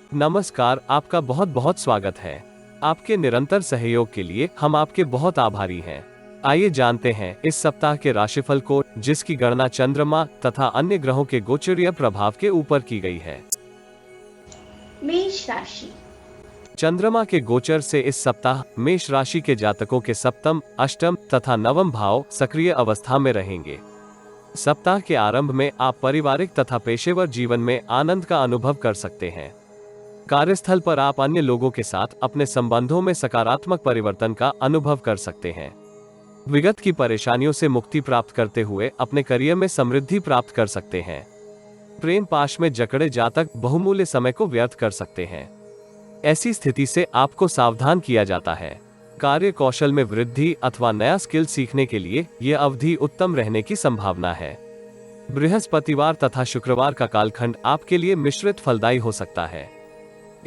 नमस्कार, आपका बहुत बहुत स्वागत है। आपके निरंतर सहयोग के लिए हम आपके बहुत आभारी हैं। आइए जानते हैं इस सप्ताह के राशिफल को, जिसकी गणना चंद्रमा तथा अन्य ग्रहों के गोचरीय प्रभाव के ऊपर की गई है। मेष राशि। चंद्रमा के गोचर से इस सप्ताह मेष राशि के जातकों के सप्तम, अष्टम तथा नवम भाव सक्रिय अवस्था में रहेंगे। सप्ताह के आरंभ में आप पारिवारिक तथा पेशेवर जीवन में आनंद का अनुभव कर सकते हैं। कार्यस्थल पर आप अन्य लोगों के साथ अपने संबंधों में सकारात्मक परिवर्तन का अनुभव कर सकते हैं। विगत की परेशानियों से मुक्ति प्राप्त करते हुए अपने करियर में समृद्धि प्राप्त कर सकते हैं। प्रेम पाश में जकड़े जातक बहुमूल्य समय को व्यर्थ कर सकते हैं। ऐसी स्थिति से आपको सावधान किया जाता है। कार्य कौशल में वृद्धि अथवा नया स्किल सीखने के लिए यह अवधि उत्तम रहने की संभावना है। बृहस्पतिवार तथा शुक्रवार का कालखंड आपके लिए मिश्रित फलदायी हो सकता है।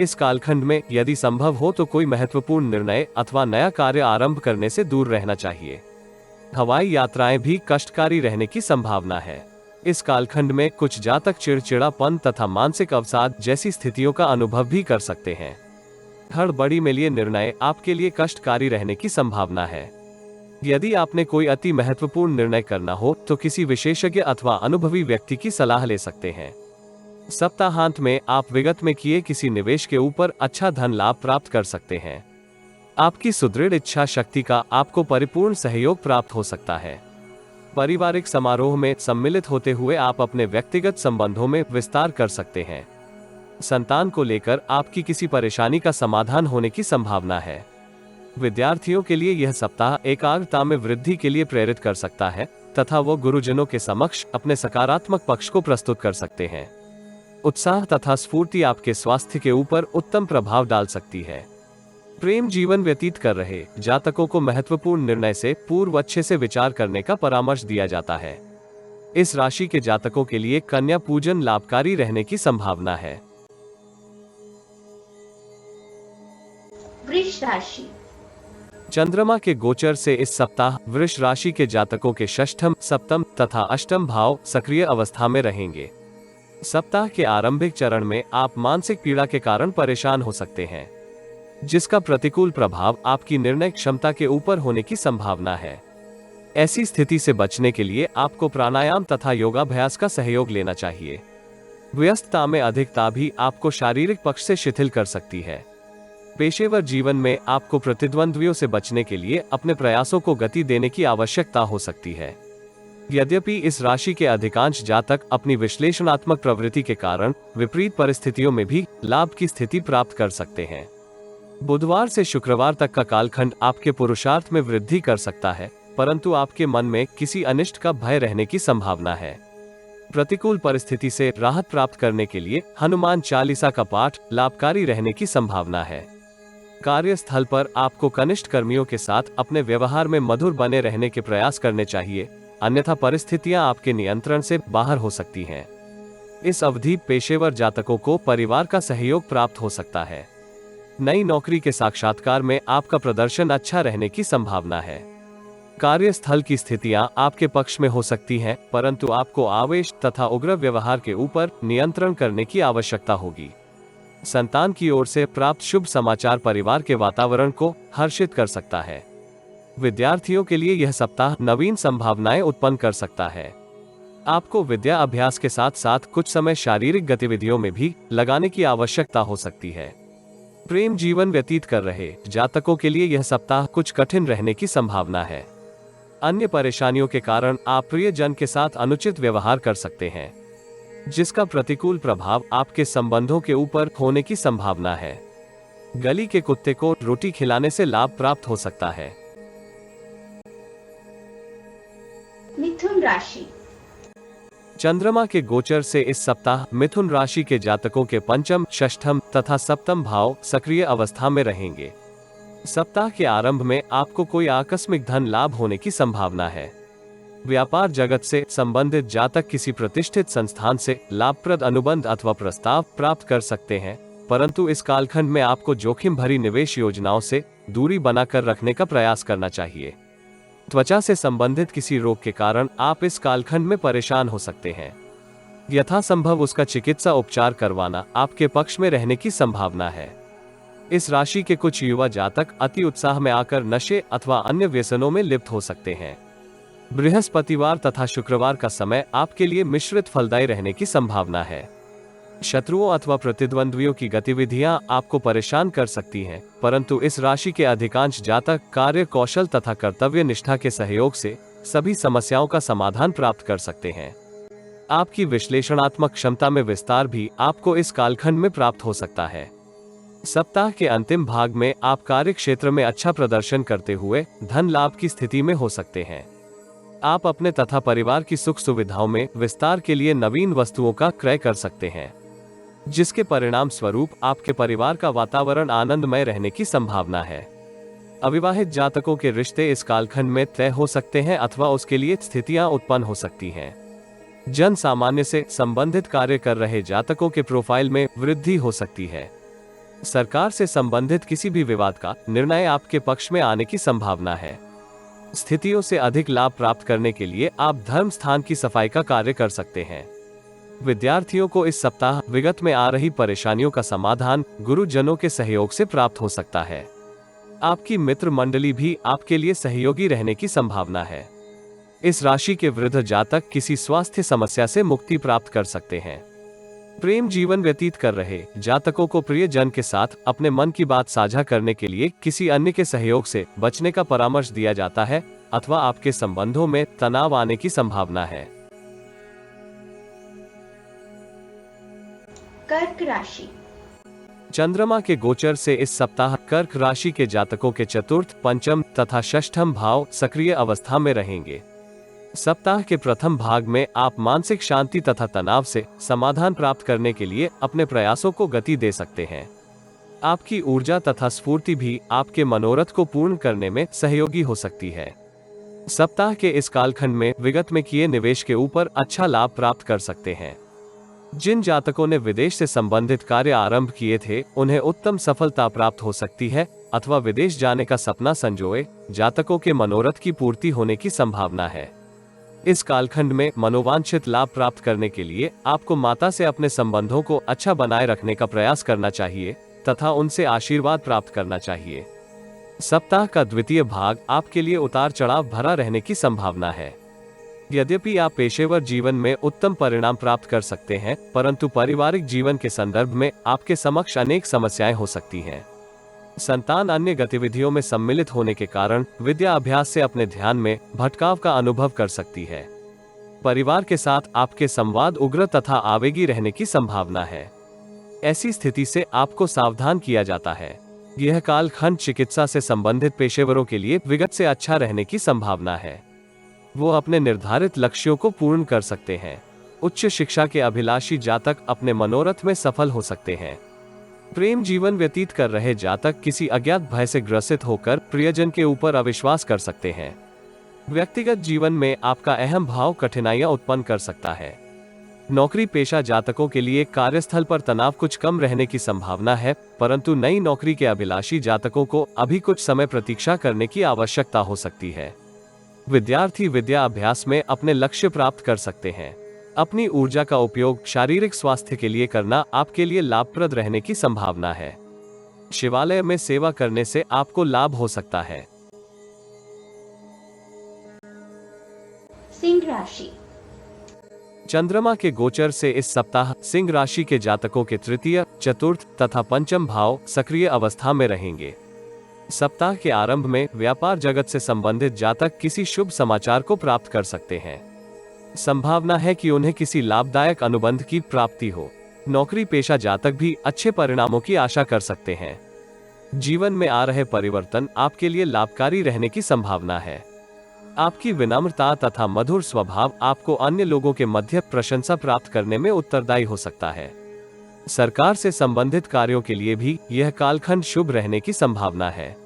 इस कालखंड में यदि संभव हो तो कोई महत्वपूर्ण निर्णय अथवा नया कार्य आरंभ करने से दूर रहना चाहिए। हवाई यात्राएं भी कष्टकारी रहने की संभावना है। इस कालखंड में कुछ जातक चिड़चिड़ापन तथा मानसिक अवसाद जैसी स्थितियों का अनुभव भी कर सकते हैं। हड़बड़ी में लिए निर्णय आपके लिए कष्टकारी रहने की संभावना है। यदि आपने कोई अति महत्वपूर्ण निर्णय करना हो तो किसी विशेषज्ञ अथवा अनुभवी व्यक्ति की सलाह ले सकते हैं। सप्ताहांत में आप विगत में किए किसी निवेश के ऊपर अच्छा धन लाभ प्राप्त कर सकते हैं। आपकी सुदृढ़ इच्छा शक्ति का आपको परिपूर्ण सहयोग प्राप्त हो सकता है। पारिवारिक समारोह में सम्मिलित होते हुए आप अपने व्यक्तिगत संबंधों में विस्तार कर सकते हैं। संतान को लेकर आपकी किसी परेशानी का समाधान होने की संभावना है। विद्यार्थियों के लिए यह सप्ताह एकाग्रता में वृद्धि के लिए प्रेरित कर सकता है तथा वो गुरुजनों के समक्ष अपने सकारात्मक पक्ष को प्रस्तुत कर सकते हैं। उत्साह तथा स्फूर्ति आपके स्वास्थ्य के ऊपर उत्तम प्रभाव डाल सकती है। प्रेम जीवन व्यतीत कर रहे जातकों को महत्वपूर्ण निर्णय से पूर्व अच्छे से विचार करने का परामर्श दिया जाता है। इस राशि के जातकों के लिए कन्या पूजन लाभकारी रहने की संभावना है। वृष राशि। चंद्रमा के गोचर से इस सप्ताह वृष राशि के जातकों के षष्ठम, सप्तम तथा अष्टम भाव सक्रिय अवस्था में रहेंगे। सप्ताह के आरंभिक चरण में आप मानसिक पीड़ा के कारण परेशान हो सकते हैं, जिसका प्रतिकूल प्रभाव आपकी निर्णय क्षमता के ऊपर होने की संभावना है। ऐसी स्थिति से बचने के लिए आपको प्राणायाम तथा योगाभ्यास का सहयोग लेना चाहिए। व्यस्तता में अधिकता भी आपको शारीरिक पक्ष से शिथिल कर सकती है। पेशेवर जीवन में आपको प्रतिद्वंद्वियों से बचने के लिए अपने प्रयासों को गति देने की आवश्यकता हो सकती है। यद्यपि इस राशि के अधिकांश जातक अपनी विश्लेषणात्मक प्रवृत्ति के कारण विपरीत परिस्थितियों में भी लाभ की स्थिति प्राप्त कर सकते हैं। बुधवार से शुक्रवार तक का कालखंड आपके पुरुषार्थ में वृद्धि कर सकता है, परंतु आपके मन में किसी अनिष्ट का भय रहने की संभावना है। प्रतिकूल परिस्थिति से राहत प्राप्त करने के लिए हनुमान चालीसा का पाठ लाभकारी रहने की संभावना है। कार्यस्थल पर आपको कनिष्ठ कर्मियों के साथ अपने व्यवहार में मधुर बने रहने के प्रयास करने चाहिए, अन्यथा परिस्थितियां आपके नियंत्रण से बाहर हो सकती हैं। इस अवधि पेशेवर जातकों को परिवार का सहयोग प्राप्त हो सकता है। नई नौकरी के साक्षात्कार में आपका प्रदर्शन अच्छा रहने की संभावना है। कार्यस्थल की स्थितियां आपके पक्ष में हो सकती हैं, परंतु आपको आवेश तथा उग्र व्यवहार के ऊपर नियंत्रण करने की आवश्यकता होगी। संतान की ओर से प्राप्त शुभ समाचार परिवार के वातावरण को हर्षित कर सकता है। विद्यार्थियों के लिए यह सप्ताह नवीन संभावनाएं उत्पन्न कर सकता है। आपको विद्या अभ्यास के साथ साथ कुछ समय शारीरिक गतिविधियों में भी लगाने की आवश्यकता हो सकती है। प्रेम जीवन व्यतीत कर रहे जातकों के लिए यह सप्ताह कुछ कठिन रहने की संभावना है। अन्य परेशानियों के कारण आप प्रियजन के साथ अनुचित व्यवहार कर सकते हैं, जिसका प्रतिकूल प्रभाव आपके संबंधों के ऊपर होने की संभावना है। गली के कुत्ते को रोटी खिलाने से लाभ प्राप्त हो सकता है। मिथुन राशि। चंद्रमा के गोचर से इस सप्ताह मिथुन राशि के जातकों के पंचम, षष्ठम तथा सप्तम भाव सक्रिय अवस्था में रहेंगे। सप्ताह के आरंभ में आपको कोई आकस्मिक धन लाभ होने की संभावना है। व्यापार जगत से संबंधित जातक किसी प्रतिष्ठित संस्थान से लाभप्रद अनुबंध अथवा प्रस्ताव प्राप्त कर सकते हैं, परंतु इस कालखंड में आपको जोखिम भरी निवेश योजनाओं से दूरी बनाकर रखने का प्रयास करना चाहिए। त्वचा से संबंधित किसी रोग के कारण आप इस कालखंड में परेशान हो सकते हैं। यथासंभव उसका चिकित्सा उपचार करवाना आपके पक्ष में रहने की संभावना है। इस राशि के कुछ युवा जातक अति उत्साह में आकर नशे अथवा अन्य व्यसनों में लिप्त हो सकते हैं। बृहस्पतिवार तथा शुक्रवार का समय आपके लिए मिश्रित फलदायी रहने की संभावना है। शत्रुओं अथवा प्रतिद्वंद्वियों की गतिविधियां आपको परेशान कर सकती हैं, परंतु इस राशि के अधिकांश जातक कार्य कौशल तथा कर्तव्य निष्ठा के सहयोग से सभी समस्याओं का समाधान प्राप्त कर सकते हैं। आपकी विश्लेषणात्मक क्षमता में विस्तार भी आपको इस कालखंड में प्राप्त हो सकता है। सप्ताह के अंतिम भाग में आप कार्य क्षेत्र में अच्छा प्रदर्शन करते हुए धन लाभ की स्थिति में हो सकते हैं। आप अपने तथा परिवार की सुख सुविधाओं में विस्तार के लिए नवीन वस्तुओं का क्रय कर सकते हैं, जिसके परिणाम स्वरूप आपके परिवार का वातावरण आनंदमय रहने की संभावना है। अविवाहित जातकों के रिश्ते इस कालखंड में तय हो सकते हैं अथवा उसके लिए स्थितियां उत्पन्न हो सकती हैं। जन सामान्य से संबंधित कार्य कर रहे जातकों के प्रोफाइल में वृद्धि हो सकती है। सरकार से संबंधित किसी भी विवाद का निर्णय आपके पक्ष में आने की संभावना है। स्थितियों से अधिक लाभ प्राप्त करने के लिए आप धर्म स्थान की सफाई का कार्य कर सकते हैं। विद्यार्थियों को इस सप्ताह विगत में आ रही परेशानियों का समाधान गुरुजनों के सहयोग से प्राप्त हो सकता है। आपकी मित्र मंडली भी आपके लिए सहयोगी रहने की संभावना है। इस राशि के वृद्ध जातक किसी स्वास्थ्य समस्या से मुक्ति प्राप्त कर सकते हैं। प्रेम जीवन व्यतीत कर रहे जातकों को प्रियजन के साथ अपने मन की बात साझा करने के लिए किसी अन्य के सहयोग से बचने का परामर्श दिया जाता है अथवा आपके संबंधों में तनाव आने की संभावना है। कर्क राशि। चंद्रमा के गोचर से इस सप्ताह कर्क राशि के जातकों के चतुर्थ, पंचम तथा षष्ठम भाव सक्रिय अवस्था में रहेंगे। सप्ताह के प्रथम भाग में आप मानसिक शांति तथा तनाव से समाधान प्राप्त करने के लिए अपने प्रयासों को गति दे सकते हैं। आपकी ऊर्जा तथा स्फूर्ति भी आपके मनोरथ को पूर्ण करने में सहयोगी हो सकती है। सप्ताह के इस कालखंड में विगत में किए निवेश के ऊपर अच्छा लाभ प्राप्त कर सकते हैं। जिन जातकों ने विदेश से संबंधित कार्य आरंभ किए थे, उन्हें उत्तम सफलता प्राप्त हो सकती है अथवा विदेश जाने का सपना संजोए जातकों के मनोरथ की पूर्ति होने की संभावना है। इस कालखंड में मनोवांछित लाभ प्राप्त करने के लिए आपको माता से अपने संबंधों को अच्छा बनाए रखने का प्रयास करना चाहिए तथा उनसे आशीर्वाद प्राप्त करना चाहिए। सप्ताह का द्वितीय भाग आपके लिए उतार चढ़ाव भरा रहने की संभावना है। यद्यपि आप पेशेवर जीवन में उत्तम परिणाम प्राप्त कर सकते हैं, परंतु पारिवारिक जीवन के संदर्भ में आपके समक्ष अनेक समस्याएं हो सकती हैं। संतान अन्य गतिविधियों में सम्मिलित होने के कारण विद्या अभ्यास से अपने ध्यान में भटकाव का अनुभव कर सकती है। परिवार के साथ आपके संवाद उग्र तथा आवेगी रहने की संभावना है। ऐसी स्थिति से आपको सावधान किया जाता है। यह कालखंड चिकित्सा से संबंधित पेशेवरों के लिए विगत से अच्छा रहने की संभावना है। वो अपने निर्धारित लक्ष्यों को पूर्ण कर सकते हैं। उच्च शिक्षा के अभिलाषी जातक अपने मनोरथ में सफल हो सकते हैं। प्रेम जीवन व्यतीत कर रहे जातक किसी अज्ञात भय से ग्रसित होकर प्रियजन के ऊपर अविश्वास कर सकते हैं। व्यक्तिगत जीवन में आपका अहम भाव कठिनाइयां उत्पन्न कर सकता है। नौकरी पेशा जातकों के लिए कार्यस्थल पर तनाव कुछ कम रहने की संभावना है, परंतु नई नौकरी के अभिलाषी जातकों को अभी कुछ समय प्रतीक्षा करने की आवश्यकता हो सकती है। विद्यार्थी विद्या अभ्यास में अपने लक्ष्य प्राप्त कर सकते हैं। अपनी ऊर्जा का उपयोग शारीरिक स्वास्थ्य के लिए करना आपके लिए लाभप्रद रहने की संभावना है। शिवालय में सेवा करने से आपको लाभ हो सकता है। सिंह राशि। चंद्रमा के गोचर से इस सप्ताह सिंह राशि के जातकों के तृतीय, चतुर्थ तथा पंचम भाव सक्रिय अवस्था में रहेंगे। सप्ताह के आरंभ में व्यापार जगत से संबंधित जातक किसी शुभ समाचार को प्राप्त कर सकते हैं। संभावना है कि उन्हें किसी लाभदायक अनुबंध की प्राप्ति हो। नौकरी पेशा जातक भी अच्छे परिणामों की आशा कर सकते हैं। जीवन में आ रहे परिवर्तन आपके लिए लाभकारी रहने की संभावना है। आपकी विनम्रता तथा मधुर स्वभाव आपको अन्य लोगों के मध्य प्रशंसा प्राप्त करने में उत्तरदायी हो सकता है। सरकार से संबंधित कार्यों के लिए भी यह कालखंड शुभ रहने की संभावना है।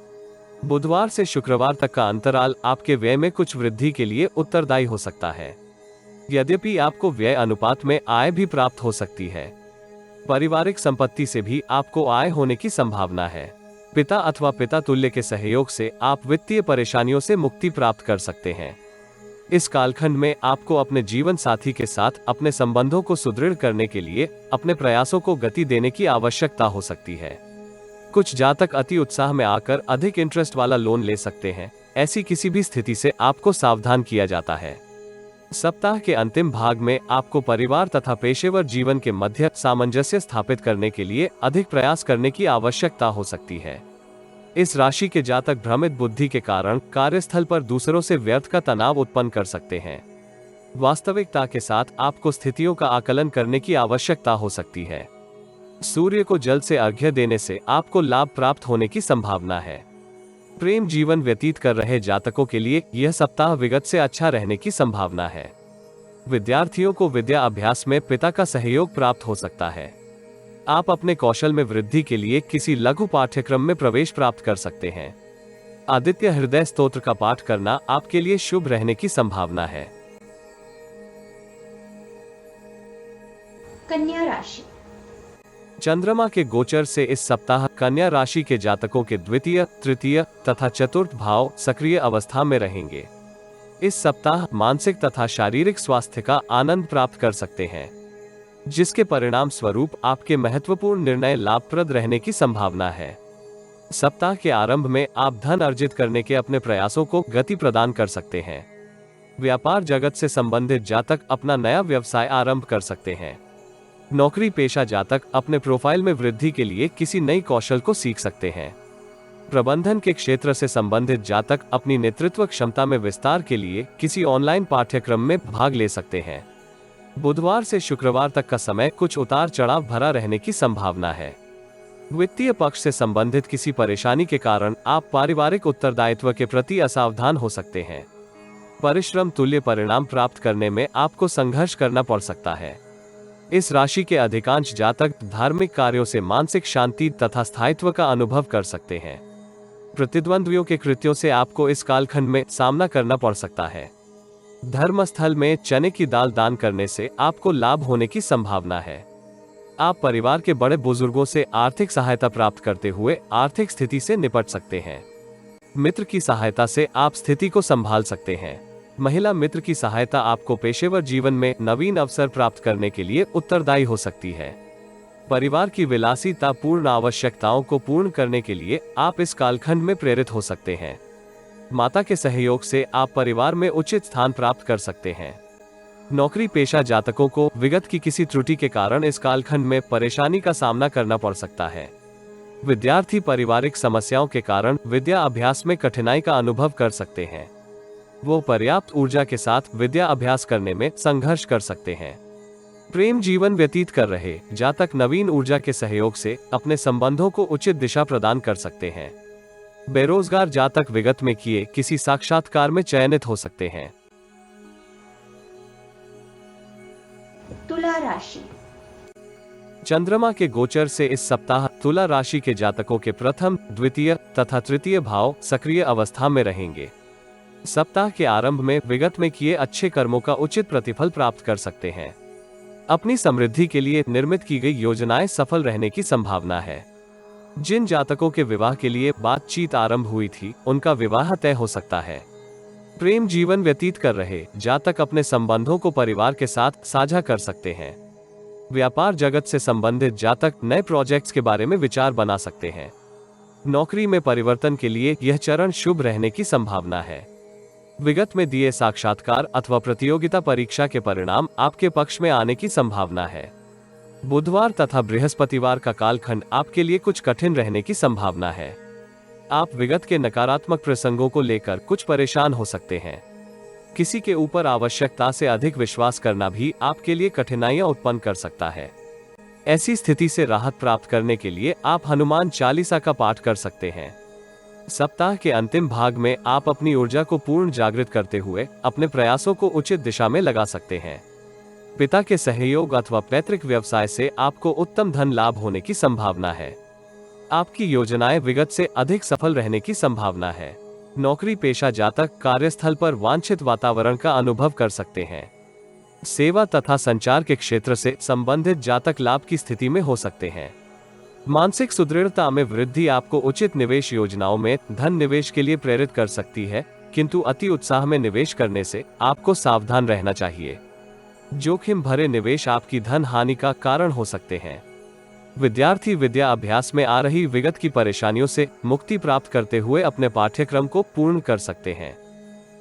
बुधवार से शुक्रवार तक का अंतराल आपके व्यय में कुछ वृद्धि के लिए उत्तरदायी हो सकता है। यद्यपि आपको व्यय अनुपात में आय भी प्राप्त हो सकती है। पारिवारिक संपत्ति से भी आपको आय होने की संभावना है। पिता अथवा पिता तुल्य के सहयोग से आप वित्तीय परेशानियों से मुक्ति प्राप्त कर सकते हैं। इस कालखंड में आपको अपने जीवन साथी के साथ अपने संबंधों को सुदृढ़ करने के लिए अपने प्रयासों को गति देने की आवश्यकता हो सकती है। कुछ जातक अति उत्साह में आकर अधिक इंटरेस्ट वाला लोन ले सकते हैं। ऐसी किसी भी स्थिति से आपको सावधान किया जाता है। सप्ताह के अंतिम भाग में आपको परिवार तथा पेशेवर जीवन के मध्य सामंजस्य स्थापित करने के लिए अधिक प्रयास करने की आवश्यकता हो सकती है। इस राशि के जातक भ्रमित बुद्धि के कारण कार्यस्थल पर दूसरों से व्यर्थ का तनाव उत्पन्न कर सकते हैं। वास्तविकता के साथ आपको स्थितियों का आकलन करने की आवश्यकता हो सकती है। सूर्य को जल से अर्घ्य देने से आपको लाभ प्राप्त होने की संभावना है। प्रेम जीवन व्यतीत कर रहे जातकों के लिए यह सप्ताह विगत से अच्छा रहने की संभावना है। विद्यार्थियों को विद्या अभ्यास में पिता का सहयोग प्राप्त हो सकता है। आप अपने कौशल में वृद्धि के लिए किसी लघु पाठ्यक्रम में प्रवेश प्राप्त कर सकते हैं। आदित्य हृदय स्तोत्र का पाठ करना आपके लिए शुभ रहने की संभावना है। कन्या राशि। चंद्रमा के गोचर से इस सप्ताह कन्या राशि के जातकों के द्वितीय, तृतीय तथा चतुर्थ भाव सक्रिय अवस्था में रहेंगे। इस सप्ताह मानसिक तथा शारीरिक स्वास्थ्य का आनंद प्राप्त कर सकते हैं, जिसके परिणाम स्वरूप आपके महत्वपूर्ण निर्णय लाभप्रद रहने की संभावना है। सप्ताह के आरंभ में आप धन अर्जित करने के अपने प्रयासों को गति प्रदान कर सकते हैं। व्यापार जगत से संबंधित जातक अपना नया व्यवसाय आरंभ कर सकते हैं। नौकरी पेशा जातक अपने प्रोफाइल में वृद्धि के लिए किसी नई कौशल को सीख सकते हैं। प्रबंधन के क्षेत्र से संबंधित जातक अपनी नेतृत्व क्षमता में विस्तार के लिए किसी ऑनलाइन पाठ्यक्रम में भाग ले सकते हैं। बुधवार से शुक्रवार तक का समय कुछ उतार चढ़ाव भरा रहने की संभावना है। वित्तीय पक्ष से संबंधित किसी परेशानी के कारण आप पारिवारिक उत्तरदायित्व के प्रति असावधान हो सकते हैं। परिश्रम तुल्य परिणाम प्राप्त करने में आपको संघर्ष करना पड़ सकता है। इस राशि के अधिकांश जातक धार्मिक कार्यों से मानसिक शांति तथा स्थायित्व का अनुभव कर सकते हैं। प्रतिद्वंद्वियों के कृत्यों से आपको इस कालखंड में सामना करना पड़ सकता है। धर्मस्थल में चने की दाल दान करने से आपको लाभ होने की संभावना है। आप परिवार के बड़े बुजुर्गों से आर्थिक सहायता प्राप्त करते हुए आर्थिक स्थिति से निपट सकते हैं। मित्र की सहायता से आप स्थिति को संभाल सकते हैं। महिला मित्र की सहायता आपको पेशेवर जीवन में नवीन अवसर प्राप्त करने के लिए उत्तरदायी हो सकती है। परिवार की विलासिता पूर्ण आवश्यकताओं को पूर्ण करने के लिए आप इस कालखंड में प्रेरित हो सकते हैं। माता के सहयोग से आप परिवार में उचित स्थान प्राप्त कर सकते हैं। नौकरी पेशा जातकों को विगत की किसी त्रुटि के कारण इस कालखंड में परेशानी का सामना करना पड़ सकता है। विद्यार्थी पारिवारिक समस्याओं के कारण विद्या अभ्यास में कठिनाई का अनुभव कर सकते हैं। वो पर्याप्त ऊर्जा के साथ विद्या अभ्यास करने में संघर्ष कर सकते हैं। प्रेम जीवन व्यतीत कर रहे जातक नवीन ऊर्जा के सहयोग से अपने संबंधों को उचित दिशा प्रदान कर सकते हैं। बेरोजगार जातक विगत में किए किसी साक्षात्कार में चयनित हो सकते हैं। तुला राशि। चंद्रमा के गोचर से इस सप्ताह तुला राशि के जातकों के प्रथम, द्वितीय तथा तृतीय भाव सक्रिय अवस्था में रहेंगे। सप्ताह के आरंभ में विगत में किए अच्छे कर्मों का उचित प्रतिफल प्राप्त कर सकते हैं। अपनी समृद्धि के लिए निर्मित की गई योजनाएं सफल रहने की संभावना है। जिन जातकों के विवाह के लिए बातचीत आरंभ हुई थी, उनका विवाह तय हो सकता है। प्रेम जीवन व्यतीत कर रहे जातक अपने संबंधों को परिवार के साथ साझा कर सकते हैं। व्यापार जगत से संबंधित जातक नए प्रोजेक्ट्स के बारे में विचार बना सकते हैं। नौकरी में परिवर्तन के लिए यह चरण शुभ रहने की संभावना है। विगत में दिए साक्षात्कार अथवा प्रतियोगिता परीक्षा के परिणाम आपके पक्ष में आने की संभावना है। बुधवार तथा बृहस्पतिवार का कालखंड आपके लिए कुछ कठिन रहने की संभावना है। आप विगत के नकारात्मक प्रसंगों को लेकर कुछ परेशान हो सकते हैं। किसी के ऊपर आवश्यकता से अधिक विश्वास करना भी आपके लिए कठिनाइयां उत्पन्न कर सकता है। ऐसी स्थिति से राहत प्राप्त करने के लिए आप हनुमान चालीसा का पाठ कर सकते हैं। सप्ताह के अंतिम भाग में आप अपनी ऊर्जा को पूर्ण जागृत करते हुए अपने प्रयासों को उचित दिशा में लगा सकते हैं। पिता के सहयोग अथवा पैतृक व्यवसाय से आपको उत्तम धन लाभ होने की संभावना है। आपकी योजनाएं विगत से अधिक सफल रहने की संभावना है। नौकरी पेशा जातक कार्यस्थल पर वांछित वातावरण का अनुभव कर सकते हैं। सेवा तथा संचार के क्षेत्र से संबंधित जातक लाभ की स्थिति में हो सकते हैं। मानसिक सुदृढ़ता में वृद्धि आपको उचित निवेश योजनाओं में धन निवेश के लिए प्रेरित कर सकती है, किंतु अति उत्साह में निवेश करने से आपको सावधान रहना चाहिए। जोखिम भरे निवेश आपकी धन हानि का कारण हो सकते हैं। विद्यार्थी विद्या अभ्यास में आ रही विगत की परेशानियों से मुक्ति प्राप्त करते हुए अपने पाठ्यक्रम को पूर्ण कर सकते हैं।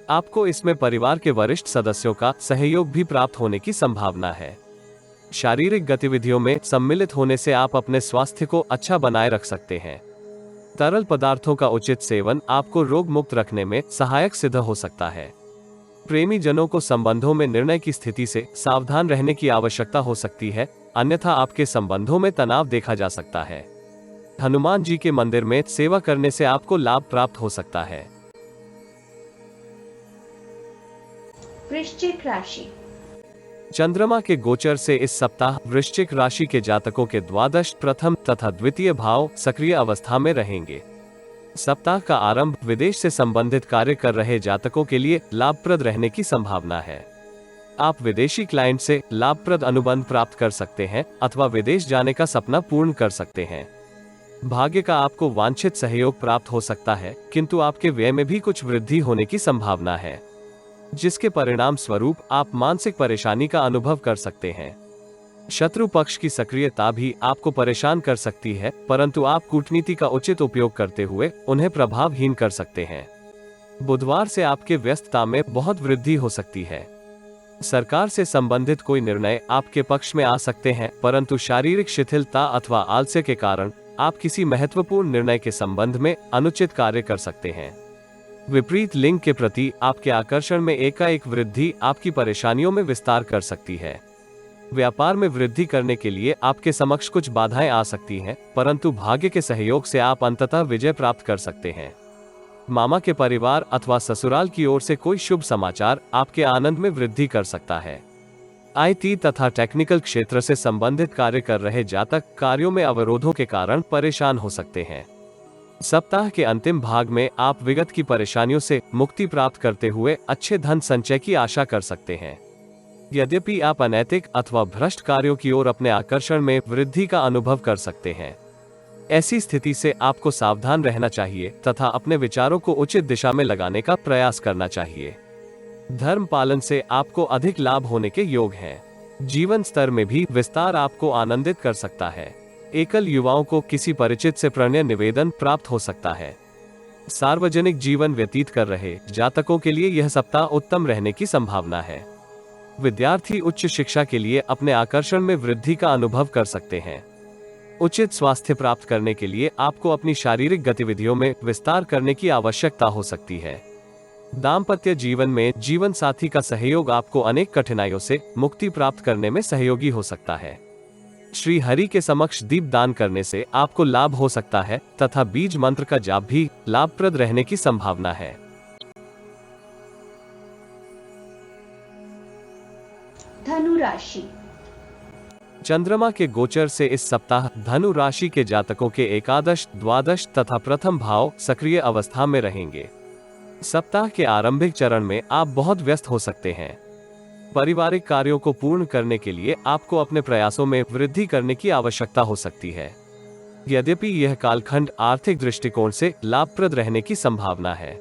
आपको इसमें परिवार के वरिष्ठ सदस्यों का सहयोग भी प्राप्त होने की संभावना है। शारीरिक गतिविधियों में सम्मिलित होने से आप अपने स्वास्थ्य को अच्छा बनाए रख सकते हैं। तरल पदार्थों का उचित सेवन आपको रोग मुक्त रखने में सहायक सिद्ध हो सकता है। प्रेमी जनों को संबंधों में निर्णय की स्थिति से सावधान रहने की आवश्यकता हो सकती है, अन्यथा आपके संबंधों में तनाव देखा जा सकता है। हनुमान जी के मंदिर में सेवा करने से आपको लाभ प्राप्त हो सकता है। वृश्चिक राशि। चंद्रमा के गोचर से इस सप्ताह वृश्चिक राशि के जातकों के द्वादश, प्रथम तथा द्वितीय भाव सक्रिय अवस्था में रहेंगे। सप्ताह का आरंभ विदेश से संबंधित कार्य कर रहे जातकों के लिए लाभप्रद रहने की संभावना है। आप विदेशी क्लाइंट से लाभप्रद अनुबंध प्राप्त कर सकते हैं अथवा विदेश जाने का सपना पूर्ण कर सकते हैं। भाग्य का आपको वांछित सहयोग प्राप्त हो सकता है, किंतु आपके व्यय में भी कुछ वृद्धि होने की संभावना है, जिसके परिणाम स्वरूप आप मानसिक परेशानी का अनुभव कर सकते हैं। शत्रु पक्ष की सक्रियता भी आपको परेशान कर सकती है, परंतु आप कूटनीति का उचित उपयोग करते हुए उन्हें प्रभावहीन कर सकते हैं। बुधवार से आपके व्यस्तता में बहुत वृद्धि हो सकती है। सरकार से संबंधित कोई निर्णय आपके पक्ष में आ सकते हैं, परंतु शारीरिक शिथिलता अथवा आलस्य के कारण आप किसी महत्वपूर्ण निर्णय के संबंध में अनुचित कार्य कर सकते हैं। विपरीत लिंग के प्रति आपके आकर्षण में एकाएक वृद्धि आपकी परेशानियों में विस्तार कर सकती है। व्यापार में वृद्धि करने के लिए आपके समक्ष कुछ बाधाएं आ सकती हैं, परंतु भाग्य के सहयोग से आप अंततः विजय प्राप्त कर सकते हैं। मामा के परिवार अथवा ससुराल की ओर से कोई शुभ समाचार आपके आनंद में वृद्धि कर सकता है। आईटी तथा टेक्निकल क्षेत्र से संबंधित कार्य कर रहे जातक कार्यों में अवरोधों के कारण परेशान हो सकते हैं। सप्ताह के अंतिम भाग में आप विगत की परेशानियों से मुक्ति प्राप्त करते हुए अच्छे धन संचय की आशा कर सकते हैं। यद्यपि आप अनैतिक अथवा भ्रष्ट कार्यों की ओर अपने आकर्षण में वृद्धि का अनुभव कर सकते हैं। ऐसी स्थिति से आपको सावधान रहना चाहिए तथा अपने विचारों को उचित दिशा में लगाने का प्रयास करना चाहिए। धर्म पालन से आपको अधिक लाभ होने के योग हैं। जीवन स्तर में भी विस्तार आपको आनंदित कर सकता है। एकल युवाओं को किसी परिचित से प्रणय निवेदन प्राप्त हो सकता है। सार्वजनिक जीवन व्यतीत कर रहे जातकों के लिए यह सप्ताह उत्तम रहने की संभावना है। विद्यार्थी उच्च शिक्षा के लिए अपने आकर्षण में वृद्धि का अनुभव कर सकते हैं। उचित स्वास्थ्य प्राप्त करने के लिए आपको अपनी शारीरिक गतिविधियों में विस्तार करने की आवश्यकता हो सकती है। दाम्पत्य जीवन में जीवन साथी का सहयोग आपको अनेक कठिनाइयों से मुक्ति प्राप्त करने में सहयोगी हो सकता है। श्री हरि के समक्ष दीप दान करने से आपको लाभ हो सकता है तथा बीज मंत्र का जाप भी लाभप्रद रहने की संभावना है। धनु राशि। चंद्रमा के गोचर से इस सप्ताह धनु राशि के जातकों के एकादश, द्वादश तथा प्रथम भाव सक्रिय अवस्था में रहेंगे। सप्ताह के आरंभिक चरण में आप बहुत व्यस्त हो सकते हैं। पारिवारिक कार्यों को पूर्ण करने के लिए आपको अपने प्रयासों में वृद्धि करने की आवश्यकता हो सकती है। यद्यपि यह कालखंड आर्थिक दृष्टिकोण से लाभप्रद रहने की संभावना है,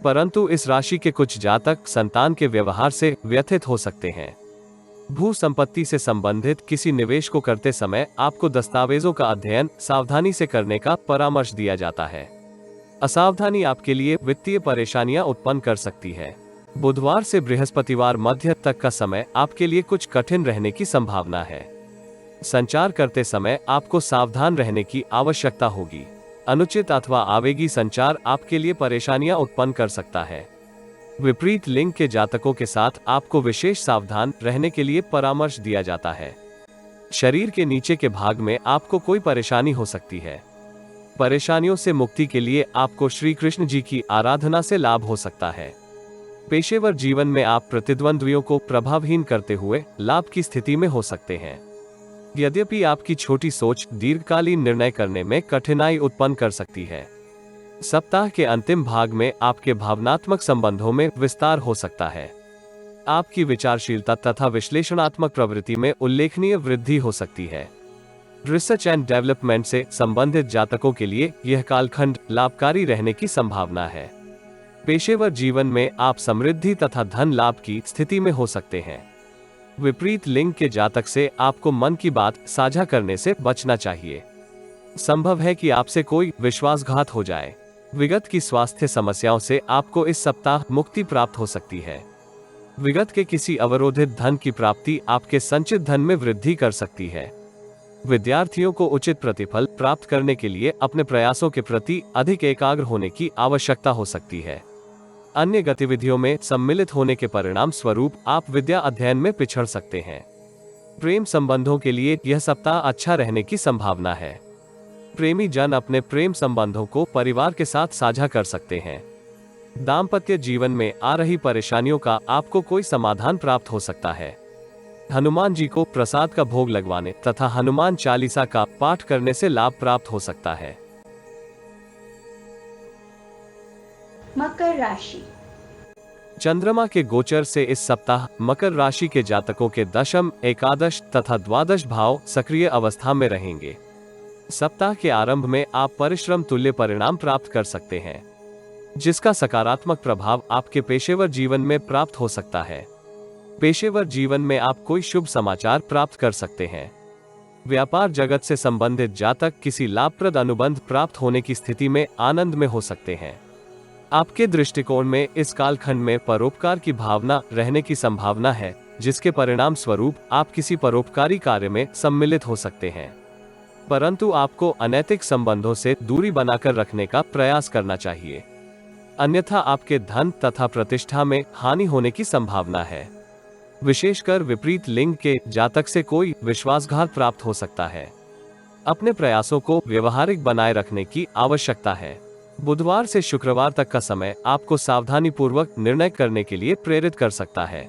परंतु इस राशि के कुछ जातक संतान के व्यवहार से व्यथित हो सकते हैं। भू संपत्ति से संबंधित किसी निवेश को करते समय आपको दस्तावेजों का अध्ययन सावधानी से करने का परामर्श दिया जाता है। असावधानी आपके लिए वित्तीय परेशानियां उत्पन्न कर सकती है। बुधवार से बृहस्पतिवार मध्य तक का समय आपके लिए कुछ कठिन रहने की संभावना है। संचार करते समय आपको सावधान रहने की आवश्यकता होगी। अनुचित अथवा आवेगी संचार आपके लिए परेशानियां उत्पन्न कर सकता है। विपरीत लिंग के जातकों के साथ आपको विशेष सावधान रहने के लिए परामर्श दिया जाता है। शरीर के नीचे के भाग में आपको कोई परेशानी हो सकती है। परेशानियों से मुक्ति के लिए आपको श्री कृष्ण जी की आराधना से लाभ हो सकता है। पेशेवर जीवन में आप प्रतिद्वंद्वियों को प्रभावहीन करते हुए लाभ की स्थिति में हो सकते हैं। यद्यपि आपकी छोटी सोच दीर्घकालीन निर्णय करने में कठिनाई उत्पन्न कर सकती है। सप्ताह के अंतिम भाग में आपके भावनात्मक संबंधों में विस्तार हो सकता है। आपकी विचारशीलता तथा विश्लेषणात्मक प्रवृत्ति में उल्लेखनीय वृद्धि हो सकती है। रिसर्च एंड डेवलपमेंट से संबंधित जातकों के लिए यह कालखंड लाभकारी रहने की संभावना है। पेशेवर जीवन में आप समृद्धि तथा धन लाभ की स्थिति में हो सकते हैं। विपरीत लिंग के जातक से आपको मन की बात साझा करने से बचना चाहिए। संभव है कि आपसे कोई विश्वासघात हो जाए। विगत की स्वास्थ्य समस्याओं से आपको इस सप्ताह मुक्ति प्राप्त हो सकती है। विगत के किसी अवरोधित धन की प्राप्ति आपके संचित धन में वृद्धि कर सकती है। विद्यार्थियों को उचित प्रतिफल प्राप्त करने के लिए अपने प्रयासों के प्रति अधिक एकाग्र होने की आवश्यकता हो सकती है। अन्य गतिविधियों में सम्मिलित होने के परिणाम स्वरूप आप विद्या अध्ययन में पिछड़ सकते हैं। प्रेम संबंधों के लिए यह सप्ताह अच्छा रहने की संभावना है। प्रेमी जन अपने प्रेम संबंधों को परिवार के साथ साझा कर सकते हैं। दाम्पत्य जीवन में आ रही परेशानियों का आपको कोई समाधान प्राप्त हो सकता है। हनुमान जी को प्रसाद का भोग लगवाने तथा हनुमान चालीसा का पाठ करने से लाभ प्राप्त हो सकता है। मकर राशि। चंद्रमा के गोचर से इस सप्ताह मकर राशि के जातकों के दशम, एकादश तथा द्वादश भाव सक्रिय अवस्था में रहेंगे। सप्ताह के आरंभ में आप परिश्रम तुल्य परिणाम प्राप्त कर सकते हैं, जिसका सकारात्मक प्रभाव आपके पेशेवर जीवन में प्राप्त हो सकता है। पेशेवर जीवन में आप कोई शुभ समाचार प्राप्त कर सकते हैं। व्यापार जगत से संबंधित जातक किसी लाभप्रद अनुबंध प्राप्त होने की स्थिति में आनंद में हो सकते हैं। आपके दृष्टिकोण में इस कालखंड में परोपकार की भावना रहने की संभावना है, जिसके परिणाम स्वरूप आप किसी परोपकारी कार्य में सम्मिलित हो सकते हैं। परंतु आपको अनैतिक संबंधों से दूरी बनाकर रखने का प्रयास करना चाहिए, अन्यथा आपके धन तथा प्रतिष्ठा में हानि होने की संभावना है। विशेषकर विपरीत लिंग के जातक से कोई विश्वासघात प्राप्त हो सकता है। अपने प्रयासों को व्यवहारिक बनाए रखने की आवश्यकता है। बुधवार से शुक्रवार तक का समय आपको सावधानी पूर्वक निर्णय करने के लिए प्रेरित कर सकता है।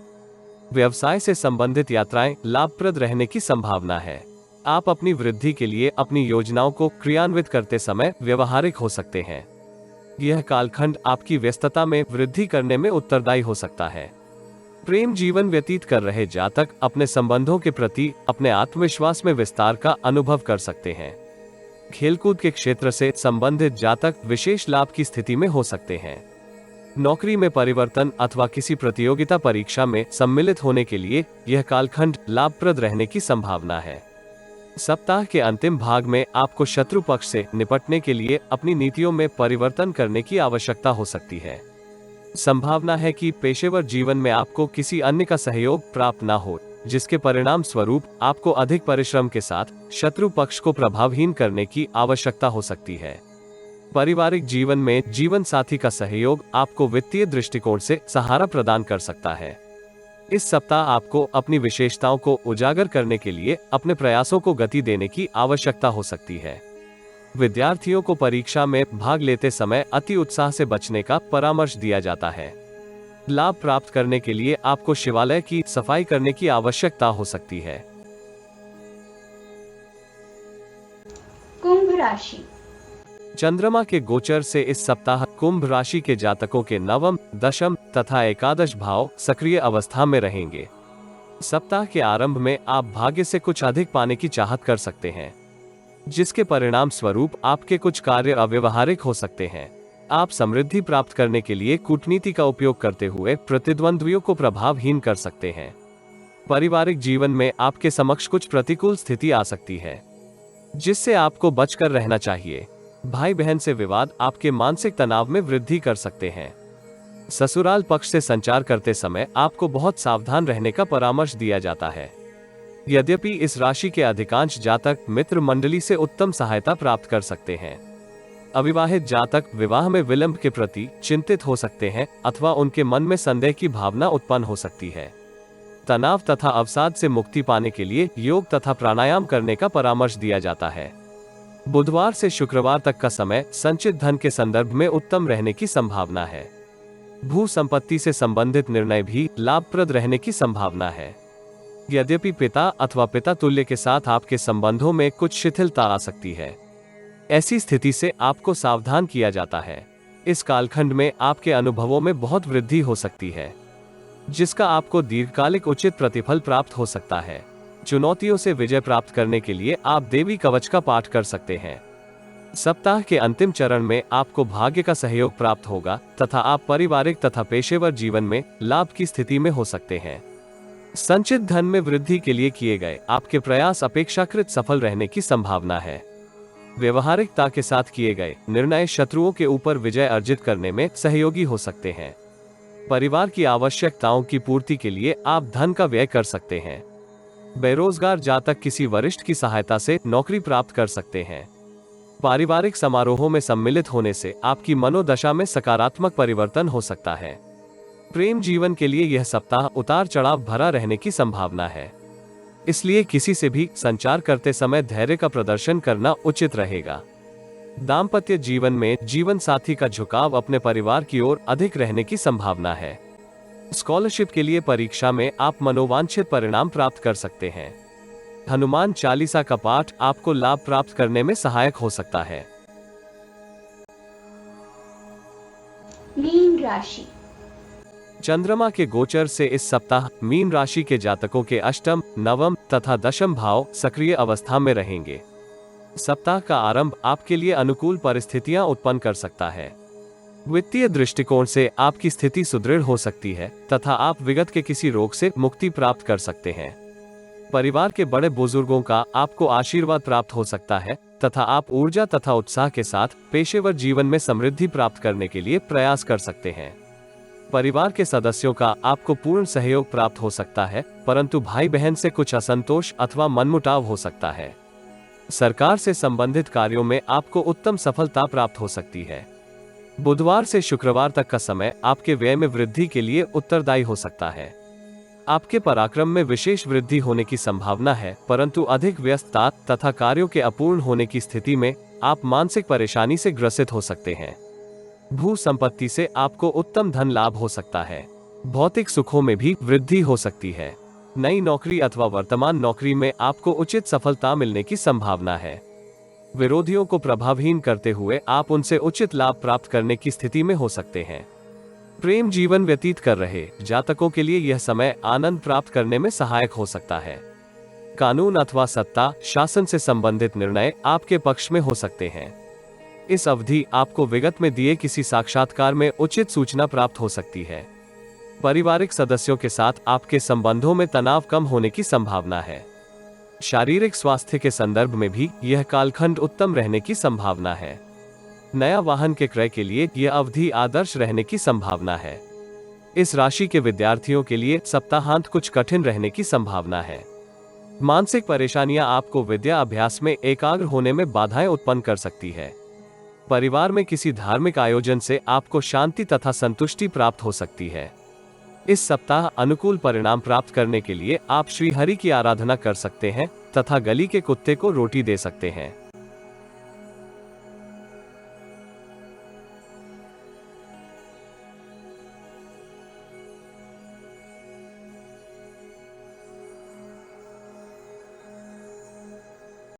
व्यवसाय से संबंधित यात्राएं लाभप्रद रहने की संभावना है। आप अपनी वृद्धि के लिए अपनी योजनाओं को क्रियान्वित करते समय व्यवहारिक हो सकते हैं। यह कालखंड आपकी व्यस्तता में वृद्धि करने में उत्तरदायी हो सकता है। प्रेम जीवन व्यतीत कर रहे जातक अपने संबंधों के प्रति अपने आत्मविश्वास में विस्तार का अनुभव कर सकते हैं। खेलकूद के क्षेत्र से संबंधित जातक विशेष लाभ की स्थिति में हो सकते हैं। नौकरी में परिवर्तन अथवा किसी प्रतियोगिता परीक्षा में सम्मिलित होने के लिए यह कालखंड लाभप्रद रहने की संभावना है। सप्ताह के अंतिम भाग में आपको शत्रु पक्ष से निपटने के लिए अपनी नीतियों में परिवर्तन करने की आवश्यकता हो सकती है। संभावना है कि पेशेवर जीवन में आपको किसी अन्य का सहयोग प्राप्त न हो, जिसके परिणाम स्वरूप आपको अधिक परिश्रम के साथ शत्रु पक्ष को प्रभावहीन करने की आवश्यकता हो सकती है। पारिवारिक जीवन में जीवन साथी का सहयोग आपको वित्तीय दृष्टिकोण से सहारा प्रदान कर सकता है। इस सप्ताह आपको अपनी विशेषताओं को उजागर करने के लिए अपने प्रयासों को गति देने की आवश्यकता हो सकती है। विद्यार्थियों को परीक्षा में भाग लेते समय अति उत्साह से बचने का परामर्श दिया जाता है। लाभ प्राप्त करने के लिए आपको शिवालय की सफाई करने की आवश्यकता हो सकती है। कुंभ राशि। चंद्रमा के गोचर से इस सप्ताह कुंभ राशि के जातकों के नवम, दशम तथा एकादश भाव सक्रिय अवस्था में रहेंगे। सप्ताह के आरंभ में आप भाग्य से कुछ अधिक पाने की चाहत कर सकते हैं, जिसके परिणाम स्वरूप आपके कुछ कार्य अव्यवहारिक हो सकते हैं। आप समृद्धि प्राप्त करने के लिए कूटनीति का उपयोग करते हुए प्रतिद्वंद्वियों को प्रभावहीन कर सकते हैं। पारिवारिक जीवन में आपके समक्ष कुछ प्रतिकूल स्थिति आ सकती है, जिससे आपको बचकर रहना चाहिए। भाई बहन से विवाद आपके मानसिक तनाव में वृद्धि कर सकते हैं। ससुराल पक्ष से संचार करते समय आपको बहुत सावधान रहने का परामर्श दिया जाता है। यद्यपि इस राशि के अधिकांश जातक मित्र मंडली से उत्तम सहायता प्राप्त कर सकते हैं। अविवाहित जातक विवाह में विलंब के प्रति चिंतित हो सकते हैं अथवा उनके मन में संदेह की भावना उत्पन्न हो सकती है। तनाव तथा अवसाद से मुक्ति पाने के लिए योग तथा प्राणायाम करने का परामर्श दिया जाता है। बुधवार से शुक्रवार तक का समय संचित धन के संदर्भ में उत्तम रहने की संभावना है। भू संपत्ति से संबंधित निर्णय भी लाभप्रद रहने की संभावना है। यद्यपि पिता अथवा पिता तुल्य के साथ आपके संबंधों में कुछ शिथिलता आ सकती है। ऐसी स्थिति से आपको सावधान किया जाता है। इस कालखंड में आपके अनुभवों में बहुत वृद्धि हो सकती है, जिसका आपको दीर्घकालिक उचित प्रतिफल प्राप्त हो सकता है। चुनौतियों से विजय प्राप्त करने के लिए आप देवी कवच का पाठ कर सकते हैं। सप्ताह के अंतिम चरण में आपको भाग्य का सहयोग प्राप्त होगा तथा आप पारिवारिक तथा पेशेवर जीवन में लाभ की स्थिति में हो सकते हैं। संचित धन में वृद्धि के लिए किए गए आपके प्रयास अपेक्षाकृत सफल रहने की संभावना है। व्यवहारिकता के साथ किए गए निर्णय शत्रुओं के ऊपर विजय अर्जित करने में सहयोगी हो सकते हैं। परिवार की आवश्यकताओं की पूर्ति के लिए आप धन का व्यय कर सकते हैं। बेरोजगार जातक किसी वरिष्ठ की सहायता से नौकरी प्राप्त कर सकते हैं। पारिवारिक समारोहों में सम्मिलित होने से आपकी मनोदशा में सकारात्मक परिवर्तन हो सकता है। प्रेम जीवन के लिए यह सप्ताह उतार चढ़ाव भरा रहने की संभावना है, इसलिए किसी से भी संचार करते समय धैर्य का प्रदर्शन करना उचित रहेगा। दाम्पत्य जीवन में जीवन साथी का झुकाव अपने परिवार की ओर अधिक रहने की संभावना है। स्कॉलरशिप के लिए परीक्षा में आप मनोवांछित परिणाम प्राप्त कर सकते हैं। हनुमान चालीसा का पाठ आपको लाभ प्राप्त करने में सहायक हो सकता है। मीन राशि। चंद्रमा के गोचर से इस सप्ताह मीन राशि के जातकों के अष्टम, नवम तथा दशम भाव सक्रिय अवस्था में रहेंगे। सप्ताह का आरंभ आपके लिए अनुकूल परिस्थितियां उत्पन्न कर सकता है। वित्तीय दृष्टिकोण से आपकी स्थिति सुदृढ़ हो सकती है तथा आप विगत के किसी रोग से मुक्ति प्राप्त कर सकते हैं। परिवार के बड़े बुजुर्गों का आपको आशीर्वाद प्राप्त हो सकता है तथा आप ऊर्जा तथा उत्साह के साथ पेशेवर जीवन में समृद्धि प्राप्त करने के लिए प्रयास कर सकते हैं। परिवार के सदस्यों का आपको पूर्ण सहयोग प्राप्त हो सकता है, परंतु भाई बहन से कुछ असंतोष अथवा मनमुटाव हो सकता है। सरकार से संबंधित कार्यों में आपको उत्तम सफलता प्राप्त हो सकती है। बुधवार से शुक्रवार तक का समय आपके व्यय में वृद्धि के लिए उत्तरदायी हो सकता है। आपके पराक्रम में विशेष वृद्धि होने की संभावना है, परंतु अधिक व्यस्तता तथा कार्यों के अपूर्ण होने की स्थिति में आप मानसिक परेशानी से ग्रसित हो सकते हैं। भू संपत्ति से आपको उत्तम धन लाभ हो सकता है। भौतिक सुखों में भी वृद्धि हो सकती है। नई नौकरी अथवा वर्तमान नौकरी में आपको उचित सफलता मिलने की संभावना है। विरोधियों को प्रभावहीन करते हुए आप उनसे उचित लाभ प्राप्त करने की स्थिति में हो सकते हैं। प्रेम जीवन व्यतीत कर रहे जातकों के लिए यह समय आनंद प्राप्त करने में सहायक हो सकता है। कानून अथवा सत्ता शासन से संबंधित निर्णय आपके पक्ष में हो सकते हैं। इस अवधि आपको विगत में दिए किसी साक्षात्कार में उचित सूचना प्राप्त हो सकती है। पारिवारिक सदस्यों के साथ आपके संबंधों में तनाव कम होने की संभावना है। शारीरिक स्वास्थ्य के संदर्भ में भी यह कालखंड उत्तम रहने की संभावना है। नया वाहन के क्रय के लिए यह अवधि आदर्श रहने की संभावना है। इस राशि के विद्यार्थियों के लिए सप्ताहांत कुछ कठिन रहने की संभावना है। मानसिक परेशानियां आपको विद्या अभ्यास में एकाग्र होने में बाधाएं उत्पन्न कर सकती है। परिवार में किसी धार्मिक आयोजन से आपको शांति तथा संतुष्टि प्राप्त हो सकती है। इस सप्ताह अनुकूल परिणाम प्राप्त करने के लिए आप श्री हरि की आराधना कर सकते हैं तथा गली के कुत्ते को रोटी दे सकते हैं।